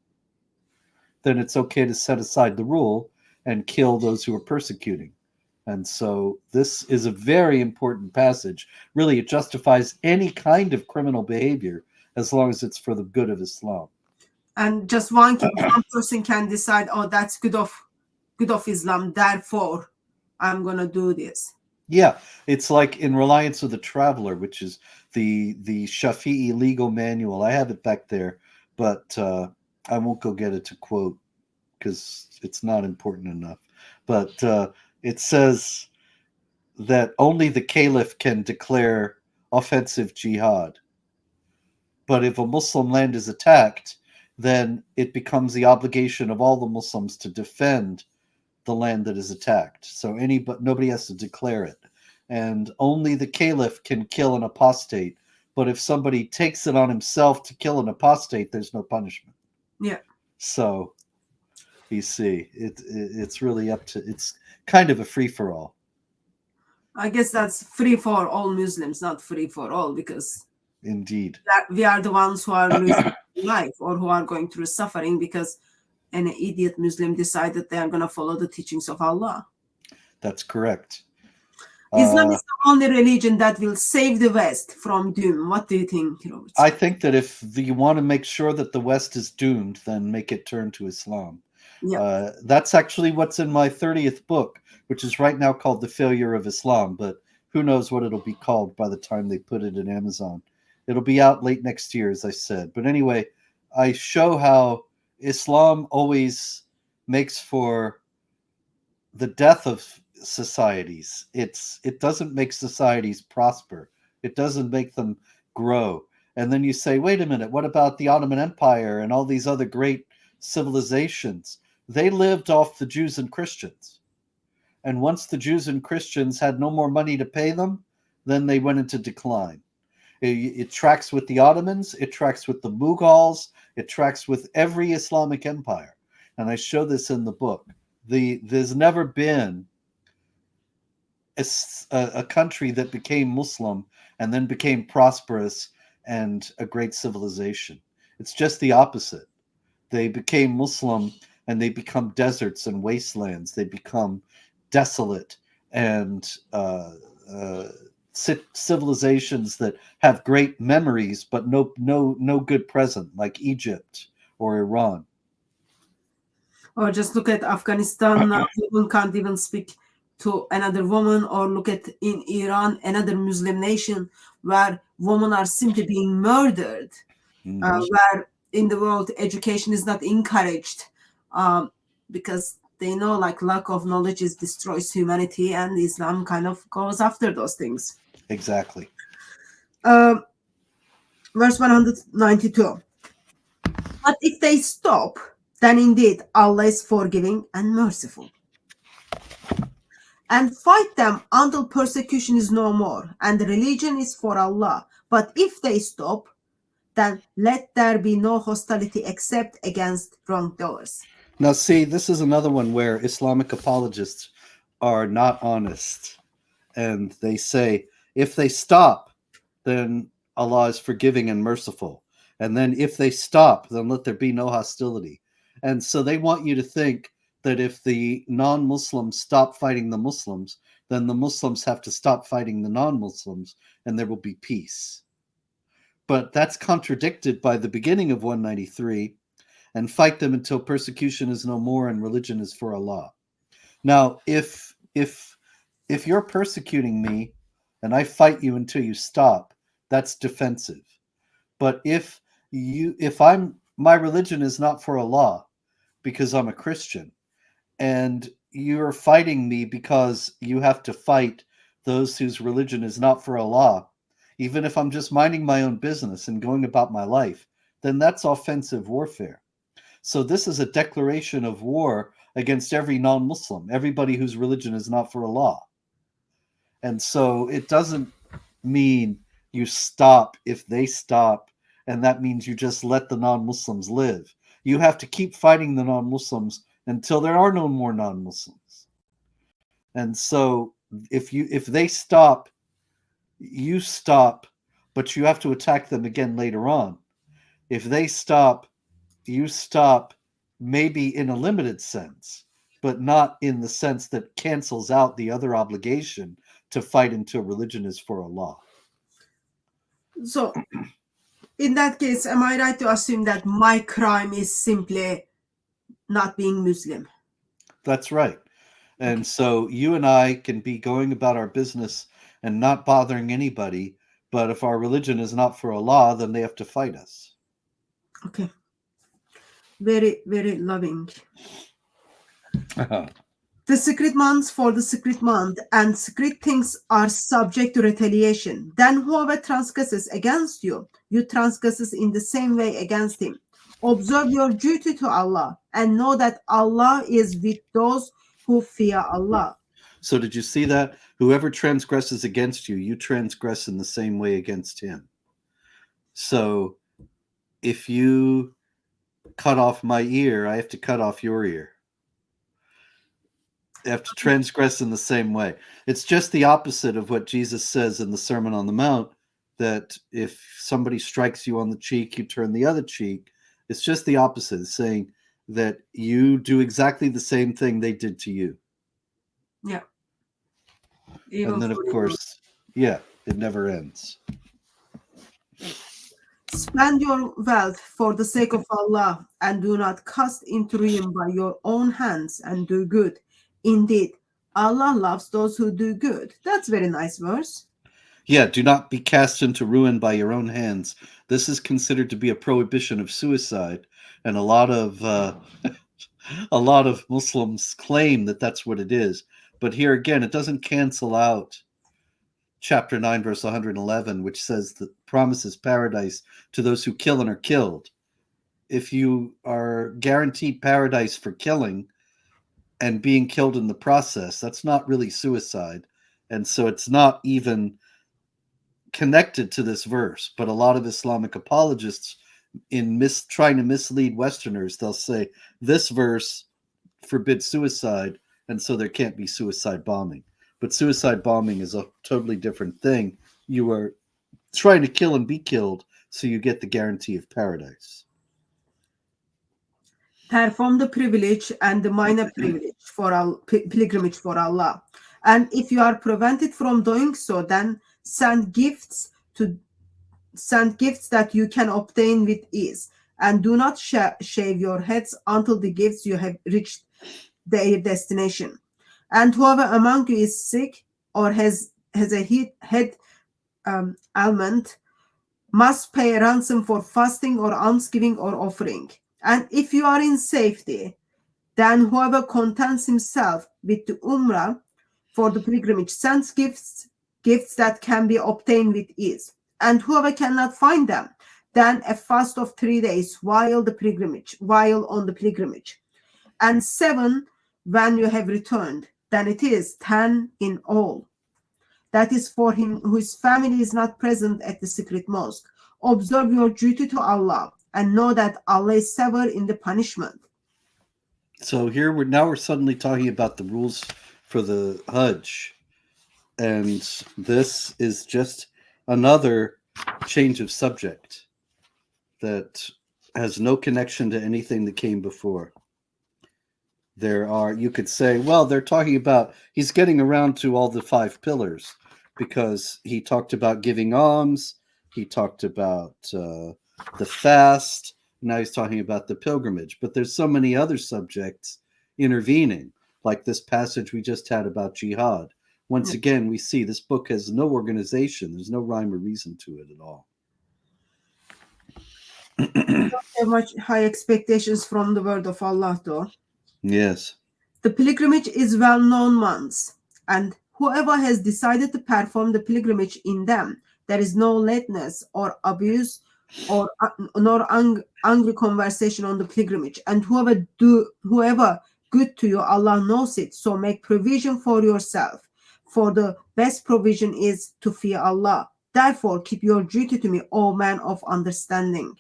then it's okay to set aside the rule and kill those who are persecuting. And so this is a very important passage. Really, it justifies any kind of criminal behavior as long as it's for the good of Islam. And just one person can decide, oh, that's good of Islam, therefore I'm going to do this. Yeah, it's like in Reliance of the Traveler, which is the Shafi'i legal manual. I have it back there, but I won't go get it to quote because it's not important enough. But it says that only the caliph can declare offensive jihad. But if a Muslim land is attacked, then it becomes the obligation of all the Muslims to defend the land that is attacked. So nobody has to declare it. And only the caliph can kill an apostate. But if somebody takes it on himself to kill an apostate, there's no punishment. Yeah. So you see, it's really it's kind of a free-for-all. I guess that's free for all Muslims, not free for all, because indeed we are the ones who are losing life or who are going through suffering because an idiot Muslim decided they are going to follow the teachings of Allah. That's correct. Islam is the only religion that will save the West from doom. What do you think, Robert? I think that if you want to make sure that the West is doomed, then make it turn to Islam. Yeah. That's actually what's in my 30th book, which is right now called The Failure of Islam, but who knows what it'll be called by the time they put it in Amazon. It'll be out late next year, as I said. But anyway, I show how Islam always makes for the death of societies. It doesn't make societies prosper. It doesn't make them grow. And then you say, wait a minute, what about the Ottoman Empire and all these other great civilizations? They lived off the Jews and Christians. And once the Jews and Christians had no more money to pay them, then they went into decline. It tracks with the Ottomans, it tracks with the Mughals, it tracks with every Islamic empire. And I show this in the book. There's never been a country that became Muslim and then became prosperous and a great civilization. It's just the opposite. They became Muslim and they become deserts and wastelands. They become desolate and civilizations that have great memories but no good present, like Egypt or Iran. Or just look at Afghanistan. Women can't even speak to another woman. Or look at in Iran, another Muslim nation, where women are simply being murdered. Where in the world education is not encouraged, because they know like lack of knowledge destroys humanity, and Islam kind of goes after those things. Exactly. Verse 192. But if they stop, then indeed Allah is forgiving and merciful. And fight them until persecution is no more, and the religion is for Allah. But if they stop, then let there be no hostility except against wrongdoers. Now, see, this is another one where Islamic apologists are not honest. And they say, if they stop, then Allah is forgiving and merciful. And then if they stop, then let there be no hostility. And so they want you to think that if the non-Muslims stop fighting the Muslims, then the Muslims have to stop fighting the non-Muslims, and there will be peace. But that's contradicted by the beginning of 193, and fight them until persecution is no more and religion is for Allah. Now, if you're persecuting me and I fight you until you stop, that's defensive. But if my religion is not for Allah because I'm a Christian, and you're fighting me because you have to fight those whose religion is not for Allah, even if I'm just minding my own business and going about my life, then that's offensive warfare. So this is a declaration of war against every non-Muslim, everybody whose religion is not for Allah. And so it doesn't mean you stop if they stop, and that means you just let the non-Muslims live. You have to keep fighting the non-Muslims until there are no more non-Muslims. And so if they stop, you stop, but you have to attack them again later on. If they stop, you stop, maybe in a limited sense, but not in the sense that cancels out the other obligation to fight until religion is for Allah. So, in that case, am I right to assume that my crime is simply not being Muslim? That's right. And so you and I can be going about our business and not bothering anybody, but if our religion is not for Allah, then they have to fight us. Okay. Very, very loving. The secret months for the secret month, and secret things are subject to retaliation. Then whoever transgresses against you, you transgresses in the same way against him. Observe your duty to Allah, and know that Allah is with those who fear Allah. So did you see that? Whoever transgresses against you, you transgress in the same way against him. So if you cut off my ear, I have to cut off your ear. I have to transgress in the same way. It's just the opposite of what Jesus says in the Sermon on the Mount, that if somebody strikes you on the cheek, you turn the other cheek. It's just the opposite. It's saying that you do exactly the same thing they did to you. Yeah. And then, of course, yeah, it never ends. Spend your wealth for the sake of Allah, and do not cast into ruin by your own hands, and do good. Indeed, Allah loves those who do good. That's a very nice verse. Yeah, do not be cast into ruin by your own hands. This is considered to be a prohibition of suicide, and a lot of a lot of Muslims claim that that's what it is. But here again, it doesn't cancel out chapter 9, verse 111, which says that promises paradise to those who kill and are killed. If you are guaranteed paradise for killing and being killed in the process, that's not really suicide. And so it's not even connected to this verse. But a lot of Islamic apologists, in trying to mislead Westerners, they'll say this verse forbids suicide, and so there can't be suicide bombing. But suicide bombing is a totally different thing. You are trying to kill and be killed, so you get the guarantee of paradise. Perform the privilege and the minor privilege for pilgrimage for Allah. And if you are prevented from doing so, then send gifts that you can obtain with ease. And do not shave your heads until the gifts you have reached their destination. And whoever among you is sick or has a head ailment must pay a ransom for fasting or almsgiving or offering. And if you are in safety, then whoever contents himself with the Umrah for the pilgrimage sends gifts that can be obtained with ease. And whoever cannot find them, then a fast of 3 days while on the pilgrimage. And 7 when you have returned, then it is 10 in all. That is for him whose family is not present at the secret mosque. Observe your duty to Allah and know that Allah is severe in the punishment. So here we're suddenly talking about the rules for the Hajj. And this is just another change of subject that has no connection to anything that came before. You could say, well, they're talking about, he's getting around to all the 5 pillars, because he talked about giving alms, he talked about the fast, now he's talking about the pilgrimage. But there's so many other subjects intervening, like this passage we just had about jihad. Once again, we see this book has no organization. There's no rhyme or reason to it at all. Don't have much high expectations from the word of Allah, though. Yes. The pilgrimage is well-known months, and whoever has decided to perform the pilgrimage in them, there is no lateness or abuse or nor angry conversation on the pilgrimage. And whoever good to you, Allah knows it. So make provision for yourself. For the best provision is to fear Allah. Therefore, keep your duty to me, O man of understanding.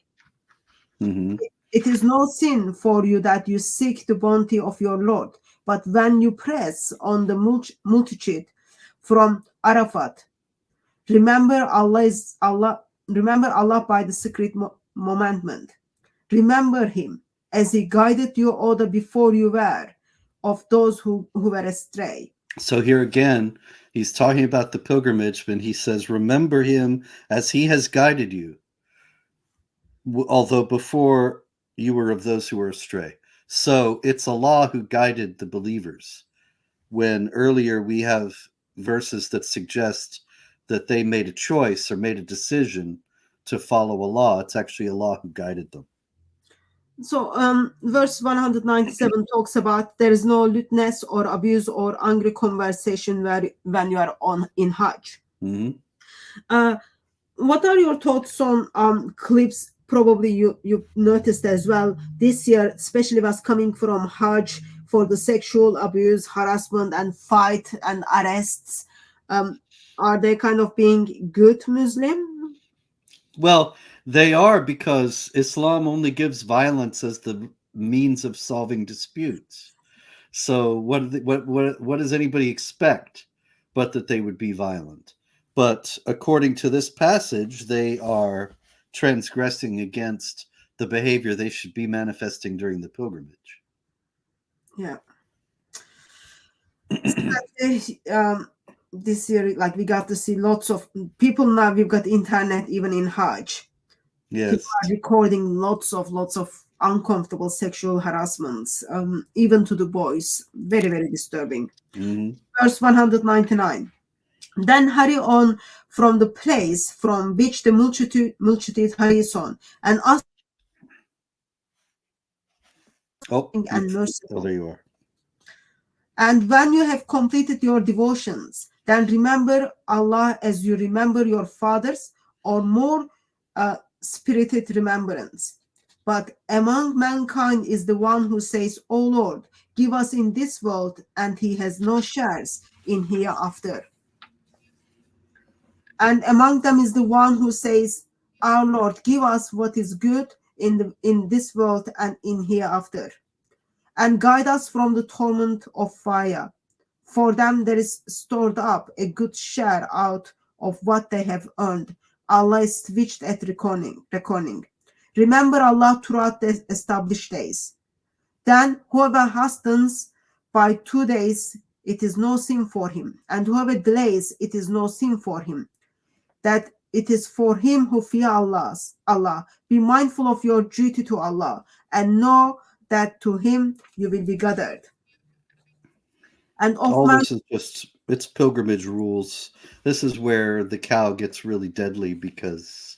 Mm-hmm. It is no sin for you that you seek the bounty of your Lord. But when you press on the multitude from Arafat, remember Allah by the secret commandment. Remember him as he guided you order before you were of those who were astray. So here again, he's talking about the pilgrimage, and he says, remember him as he has guided you, although before you were of those who were astray. So it's Allah who guided the believers, when earlier we have verses that suggest that they made a choice or made a decision to follow Allah. It's actually Allah who guided them. So verse 197 talks about there is no lewdness or abuse or angry conversation when you are in Hajj. Mm-hmm. What are your thoughts on clips? Probably you noticed as well this year, especially was coming from Hajj for the sexual abuse, harassment, and fight and arrests. Are they kind of being good Muslim? Well, they are, because Islam only gives violence as the means of solving disputes. So what does anybody expect but that they would be violent? But according to this passage, they are transgressing against the behavior they should be manifesting during the pilgrimage. Yeah. This year, like, we got to see lots of people now. We've got internet even in Hajj. Yes. People are recording lots of uncomfortable sexual harassments, even to the boys. Very, very disturbing. Mm-hmm. Verse 199. Then hurry on from the place from which the multitude hurries on, and asking and merciful. there you are. And when you have completed your devotions, then remember Allah as you remember your fathers, or more spirited remembrance. But among mankind is the one who says, O Lord, give us in this world, and he has no shares in hereafter. And among them is the one who says, Our Lord, give us what is good in this world and in hereafter, and guide us from the torment of fire. For them there is stored up a good share out of what they have earned. Allah is switched at reckoning. Remember Allah throughout the established days. Then whoever hastens by 2 days, it is no sin for him, and whoever delays, it is no sin for him. That it is for him who fear Allah. Be mindful of your duty to Allah, and know that to him you will be gathered. And all this is just, it's pilgrimage rules. This is where the cow gets really deadly, because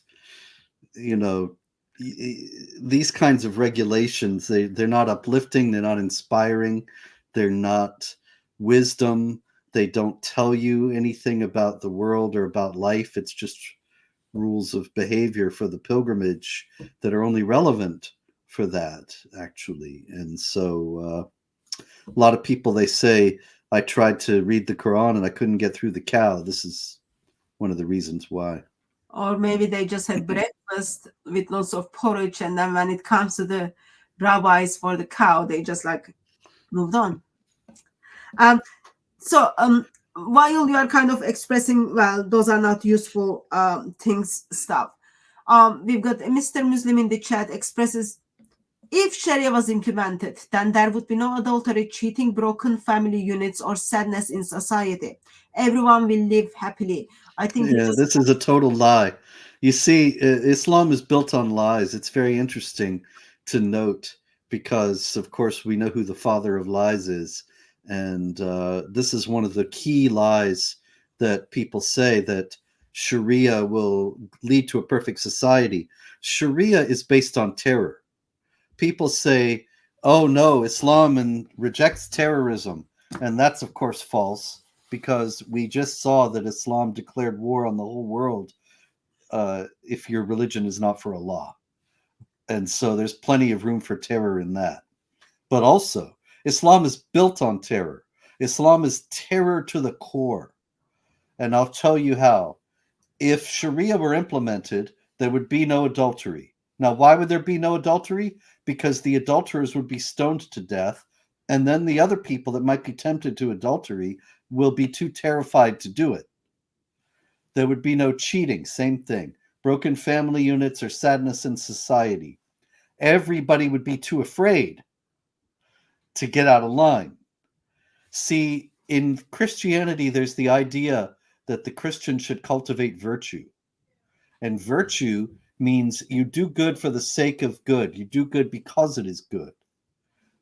these kinds of regulations, they're not uplifting, they're not inspiring, they're not wisdom, they don't tell you anything about the world or about life. It's just rules of behavior for the pilgrimage that are only relevant for that, actually. And so a lot of people, they say, I tried to read the Quran and I couldn't get through the cow. This is one of the reasons why. Or maybe they just had breakfast with lots of porridge, and then when it comes to the rabbis for the cow, they just like moved on. So while you are kind of expressing, well, those are not useful things, stuff, we've got Mr. Muslim in the chat expresses, if Sharia was implemented, then there would be no adultery, cheating, broken family units, or sadness in society. Everyone will live happily. I think this is a total lie. You see, Islam is built on lies. It's very interesting to note, because, of course, we know who the father of lies is. And this is one of the key lies that people say, that Sharia will lead to a perfect society. Sharia is based on terror. People say, oh no, Islam rejects terrorism. And that's, of course, false, because we just saw that Islam declared war on the whole world if your religion is not for Allah. And so there's plenty of room for terror in that. But also, Islam is built on terror. Islam is terror to the core. And I'll tell you how. If Sharia were implemented, there would be no adultery. Now, why would there be no adultery? Because the adulterers would be stoned to death, and then the other people that might be tempted to adultery will be too terrified to do it. There would be no cheating, same thing. Broken family units or sadness in society. Everybody would be too afraid to get out of line. See, in Christianity, there's the idea that the Christian should cultivate virtue. And virtue means you do good for the sake of good. You do good because it is good.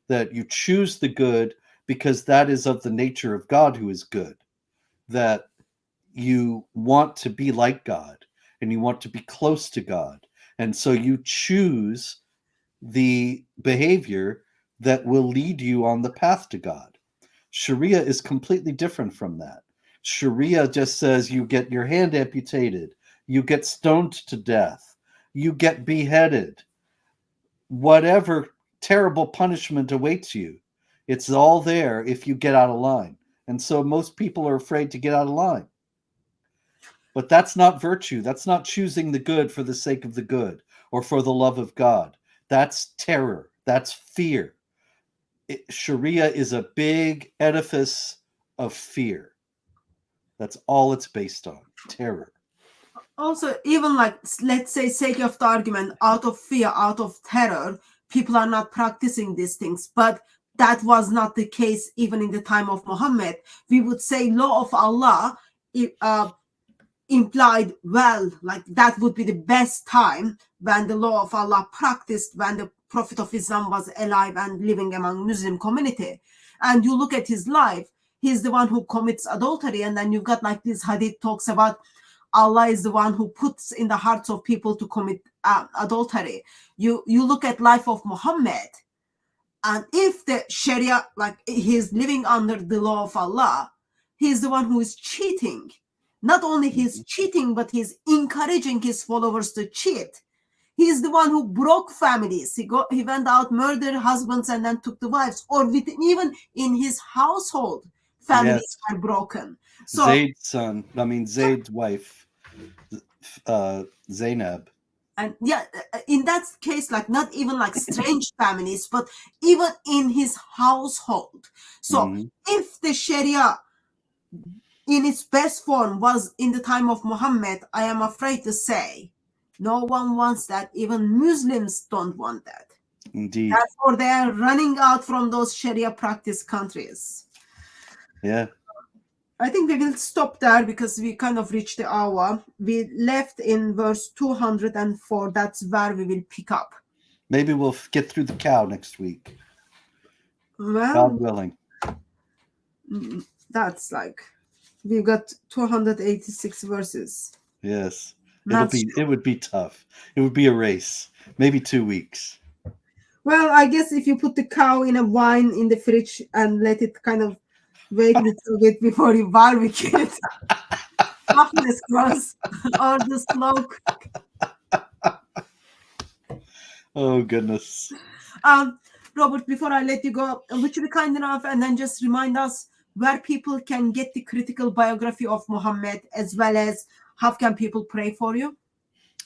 That you choose the good because that is of the nature of God, who is good. That you want to be like God and you want to be close to God. And so you choose the behavior that will lead you on the path to God. Sharia is completely different from that. Sharia just says you get your hand amputated, you get stoned to death, you get beheaded, whatever terrible punishment awaits you. It's all there if you get out of line. And so most people are afraid to get out of line. But that's not virtue. That's not choosing the good for the sake of the good or for the love of God. That's terror. That's fear. Sharia is a big edifice of fear. That's all it's based on, terror. Also, even like, let's say, sake of the argument, out of fear, out of terror, people are not practicing these things. But that was not the case even in the time of Muhammad. We would say law of Allah implied, well, like that would be the best time when the law of Allah practiced, when the Prophet of Islam was alive and living among Muslim community. And you look at his life, he's the one who commits adultery. And then you've got like this hadith talks about Allah is the one who puts in the hearts of people to commit adultery. You look at life of Muhammad, and if the Sharia, like he's living under the law of Allah, he's the one who is cheating. Not only he's cheating, but he's encouraging his followers to cheat. He's the one who broke families. He went out, murdered husbands, and then took the wives. Or even in his household, families are broken. So Zayd's Zayd's wife, Zainab. And in that case, like not even like strange families, but even in his household. So if the Sharia in its best form was in the time of Muhammad, I am afraid to say no one wants that. Even Muslims don't want that. Indeed. Therefore, they are running out from those Sharia practice countries. Yeah. I think we will stop there because we kind of reached the hour. We left in verse 204. That's where we will pick up. Maybe we'll get through the cow next week. Well, God willing. That's like, we've got 286 verses. Yes. It would be tough. It would be a race. Maybe 2 weeks. Well, I guess if you put the cow in a wine in the fridge and let it kind of wait a little bit before you barbecue it, softness grows, or the smoke. Oh, goodness. Robert, before I let you go, would you be kind enough and then just remind us where people can get the critical biography of Muhammad, as well as how can people pray for you?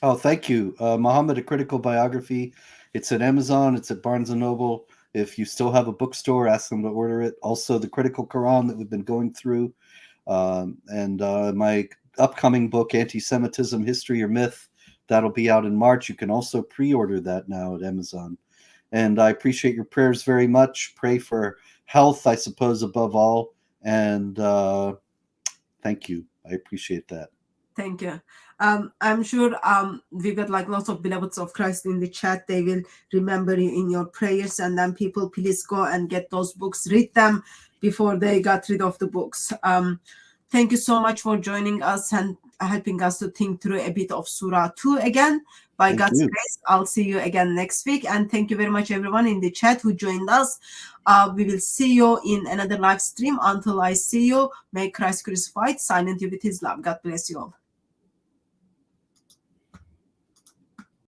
Oh, thank you. Muhammad, A Critical Biography. It's at Amazon. It's at Barnes & Noble. If you still have a bookstore, ask them to order it. Also, the Critical Quran that we've been going through. And my upcoming book, Anti-Semitism, History or Myth, that'll be out in March. You can also pre-order that now at Amazon. And I appreciate your prayers very much. Pray for health, I suppose, above all. And thank you. I appreciate that. Thank you. I'm sure we've got like lots of beloveds of Christ in the chat. They will remember you in your prayers. And then people, please go and get those books. Read them before they got rid of the books. Thank you so much for joining us and helping us to think through a bit of Surah 2 again. By God's grace, I'll see you again next week. And thank you very much, everyone in the chat who joined us. We will see you in another live stream. Until I see you, may Christ crucified silent you with his love. God bless you all.